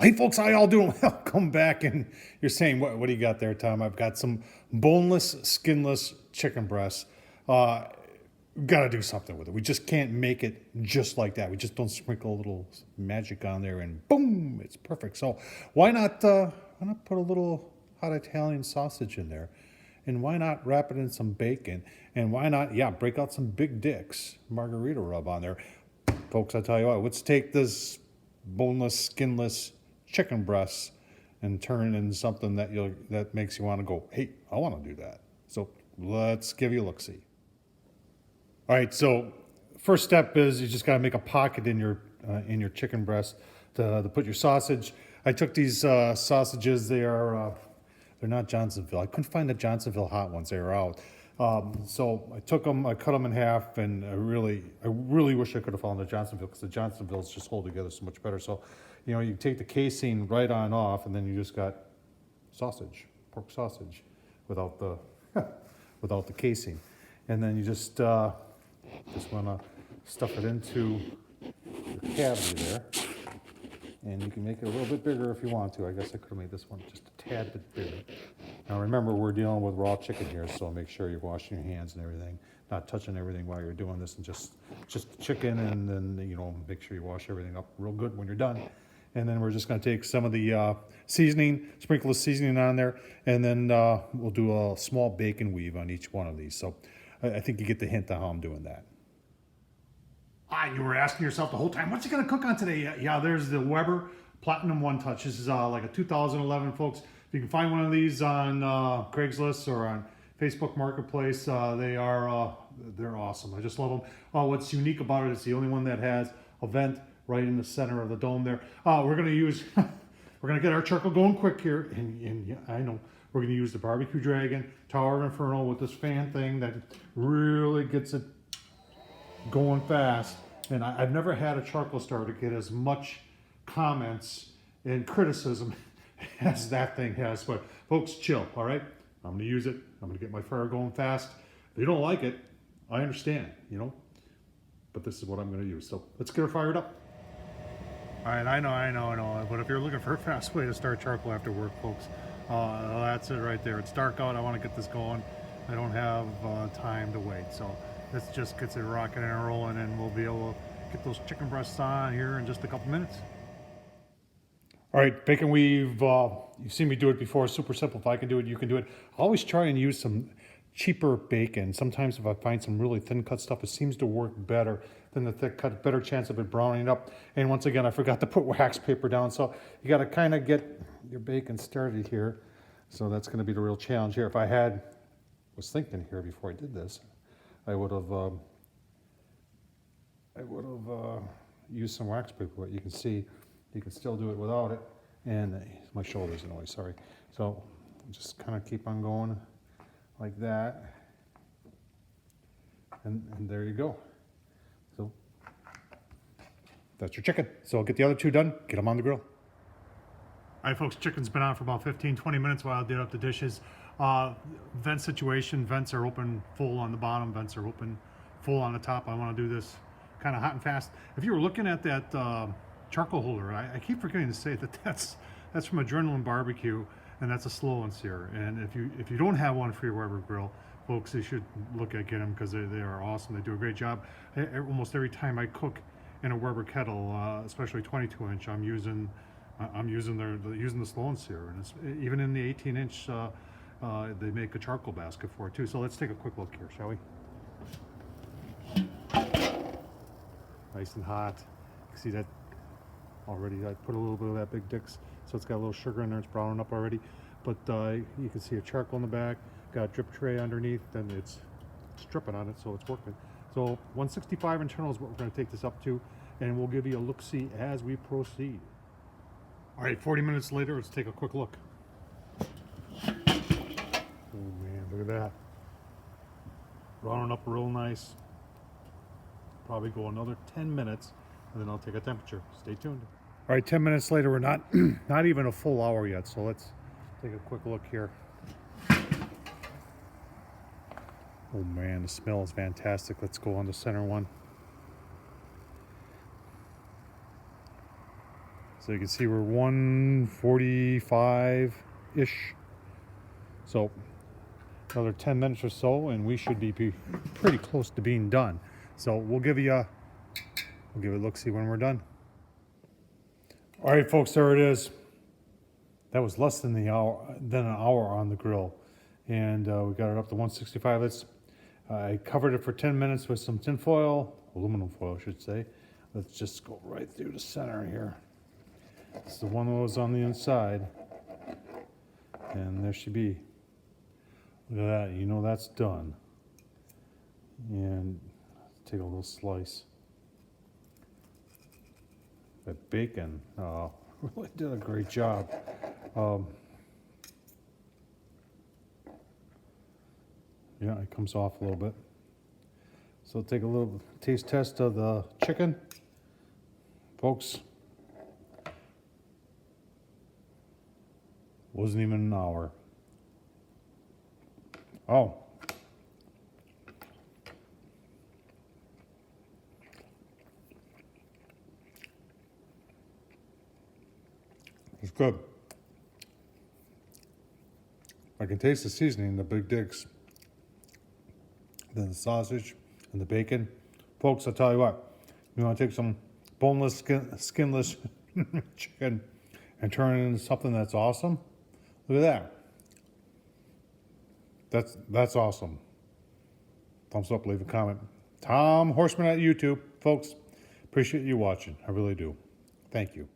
Hey folks, how y'all doing? Welcome back. And you're saying, what do you got there, Tom? I've got some boneless, skinless chicken breasts. Got to do something with it. We just can't make it just like that. We just don't sprinkle a little magic on there and boom, it's perfect. So why not put a little hot Italian sausage in there? And why not wrap it in some bacon? And why not, break out some big dicks margarita rub on there? Folks, I tell you what, let's take this boneless, skinless chicken breasts and turn it into something that makes you want to go, hey, I want to do that. So let's give you a look-see. All right, so first step is you just got to make a pocket in your chicken breast to put your sausage. I took these sausages. They're not Johnsonville. I couldn't find the Johnsonville hot ones. They were out. So I took them, I cut them in half, and I really wish I could have found the Johnsonville, because the Johnsonvilles just hold together so much better. So, you take the casing right on off, and then you just got sausage, pork sausage, without the without the casing, and then you just want to stuff it into your cavity there, and you can make it a little bit bigger if you want to. I guess I could have made this one just a tad bit bigger. Now remember, we're dealing with raw chicken here, so make sure you're washing your hands and everything, not touching everything while you're doing this, and just chicken, and then make sure you wash everything up real good when you're done. And then we're just going to take some of the seasoning, sprinkle the seasoning on there, and then we'll do a small bacon weave on each one of these. So I think you get the hint of how I'm doing that. You were asking yourself the whole time, what's he going to cook on today? Yeah, there's the Weber Platinum One Touch. This is like a 2011, folks. If you can find one of these on Craigslist or on Facebook Marketplace, they're awesome. I just love them. What's unique about it is the only one that has a vent right in the center of the dome there. We're going to get our charcoal going quick here, and yeah, I know we're going to use the Barbecue Dragon Tower of Inferno with this fan thing that really gets it going fast. And I've never had a charcoal starter get as much comments and criticism as that thing has. But folks, chill, all right? I'm going to use it. I'm going to get my fire going fast. If you don't like it, I understand, but this is what I'm going to use. So let's get her fired up. All right, I know. But if you're looking for a fast way to start charcoal after work, folks, that's it right there. It's dark out. I want to get this going. I don't have time to wait. So this just gets it rocking and rolling, and we'll be able to get those chicken breasts on here in just a couple minutes. All right, bacon weave. You've seen me do it before. Super simple. If I can do it, you can do it. I always try and use some cheaper bacon. Sometimes if I find some really thin cut stuff, it seems to work better than the thick cut, better chance of it browning up. And once again, I forgot to put wax paper down. So you got to kind of get your bacon started here. So that's going to be the real challenge here. If I was thinking here before I did this, I would have used some wax paper, but you can see you can still do it without it. And my shoulder's in the way, sorry. So just kind of keep on going like that. And there you go. So that's your chicken. So I'll get the other two done, get them on the grill. All right, folks, chicken's been on for about 15-20 minutes while I did up the dishes. Vent situation, vents are open full on the bottom, vents are open full on the top. I want to do this kind of hot and fast. If you were looking at that charcoal holder, I keep forgetting to say that's from Adrenaline Barbecue, and that's a slow and sear. And if you don't have one for your Weber grill, folks, you should look at getting them, because they are awesome. They do a great job. Almost every time I cook in a Weber kettle, especially 22-inch, I'm using the slow and sear, and it's, even in the 18-inch, they make a charcoal basket for it too. So let's take a quick look here, shall we? Nice and hot. You can see that already. I put a little bit of that Big Dick's, so it's got a little sugar in there. It's browning up already, but you can see a charcoal in the back. Got a drip tray underneath, and it's dripping on it, so it's working. So 165 internal is what we're going to take this up to, and we'll give you a look-see as we proceed. All right, 40 minutes later, let's take a quick look. Oh man, look at that. Browning up real nice. Probably go another 10 minutes, and then I'll take a temperature. Stay tuned. All right, 10 minutes later, we're not even a full hour yet, so let's take a quick look here. Oh man, the smell is fantastic. Let's go on the center one. So you can see we're 1:45-ish. So another 10 minutes or so, and we should be pretty close to being done. So we'll give it a look, see when we're done. All right, folks, there it is. That was less than an hour on the grill, and we got it up to 165. I covered it for 10 minutes with some tin foil, aluminum foil, I should say. Let's just go right through the center here. It's the one that was on the inside, and there she be. Look at that, you know that's done. And take a little slice. That bacon, really did a great job. Yeah, it comes off a little bit. So take a little taste test of the chicken. Folks, wasn't even an hour. Oh. It's good. I can taste the seasoning, the big digs. Then the sausage and the bacon. Folks, I'll tell you what, you want to take some boneless, skinless chicken and turn it into something that's awesome? Look at that. That's awesome. Thumbs up, leave a comment. Tom Horseman at YouTube. Folks, appreciate you watching. I really do. Thank you.